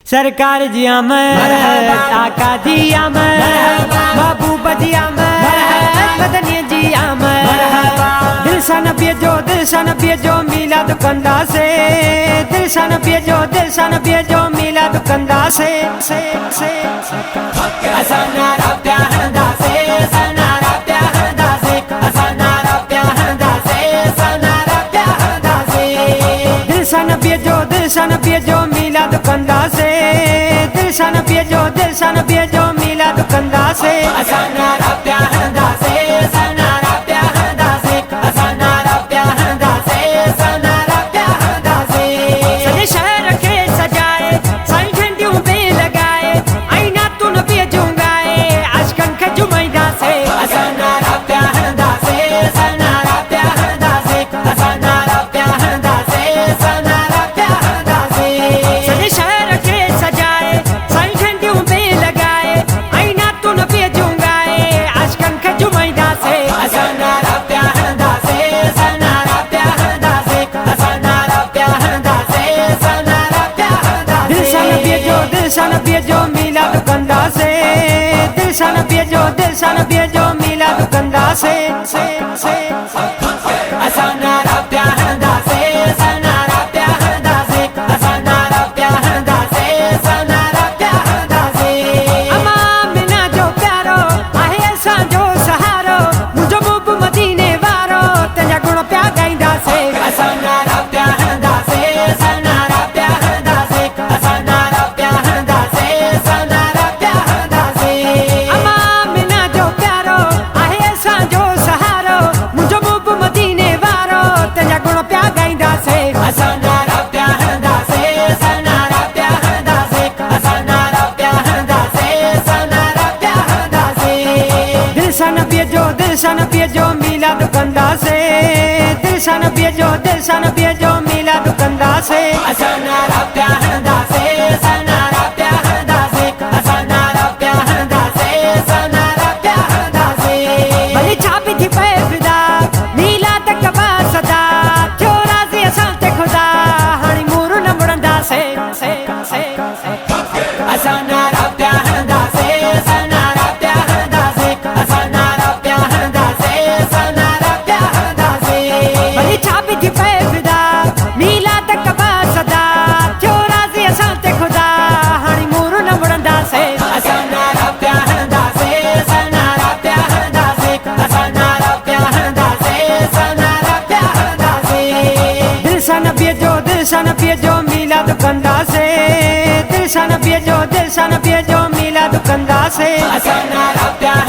सरकार जी आमद, आका जी आमद, महबूब जी आमद, मदनी जी आमद। दिल सा नबी जो मिलाद कंदा से, दिल सा नबी जो मिलाद कंदा से। असनारा प्याहंदा से, सनारा प्याहंदा से, असनारा प्याहंदा से, सनारा प्याहंदा से। दिल सा नबी जो मिलाद कंदा से, दिल सा नबी जो मिलाद कंदा से। असनारा प्याहंदा से, सनारा प्याहंदा से, असनारा प्याहंदा से, सनारा प्याहंदा से। सजे शहर के सजाए, साईं झंडियों पे लगाए, आईना तू नबी जुंगाए, अशकन के जुमैदा से। असनारा प्याहंदा से, सनारा प्याहंदा से, असनारा प्याहंदा से, सनारा प्याहंदा से। सजे शहर के सजाए, साईं झंडियों पे लगाए, आईना तू नबी जुंगाए, अशकन के जुमैदा से। असनारा प्याहंदा से, सनारा प्याहंदा से, असनारा प्याहंदा से, सनारा प्याहंदा से। दिल सा नबी जो मिलाद कंदा से, दिल सा नबी जो मिलाद कंदा से। असनारा प्याहंदा से, सनारा प्याहंदा से, असनारा प्याहंदा से, सनारा प्याहंदा से। अमा मिना जो प्यारो आहे असांजो सहारो, मुंहिंजो मुब मदीने वारो, तुंहिंजा गुण पिया गाईंदा से। असनारा प्याहंदा से, सनारा प्याहंदा से, असनारा प्याहंदा से, सनारा प्याहंदा से। अमा मिना जो प्यारो आहे असांजो सहारो, मुंहिंजो मुब मदीने वारो, तुंहिंजा गुण पिया गाईंदा से। असनारा प्याहंदा से, सनारा प्याहंदा से, असनारा प्याहंदा से, सनारा प्याहंदा से। दिल सा नबी जो मिलाद कंदा से, दिल सा नबी जो मिलाद कंदा से। असनारा प्याहंदा से, सनारा प्याहंदा से, असनारा प्याहंदा से, सनारा प्याहंदा से। भली छापी थी पे फिदा, मिलाद कबा सदा, थियो राज़ी असां ते खुदा, हाणे मूर न मुड़ंदा से। असनारा प्याहंदा से, सनारा प्याहंदा से, असनारा प्याहंदा से, सनारा प्याहंदा से। भली छापी थी पे फिदा, मिलाद कबा सदा, थियो राज़ी असां ते खुदा, हाणे मूर न मुड़ंदा से। असनारा प्याहंदा से, सनारा प्याहंदा से, असनारा प्याहंदा से, सनारा प्याहंदा से। दिल सा नबी जो मिलाद कंदा से, दिल सा नबी जो मिलाद कंदा से। असनारा प्याहंदा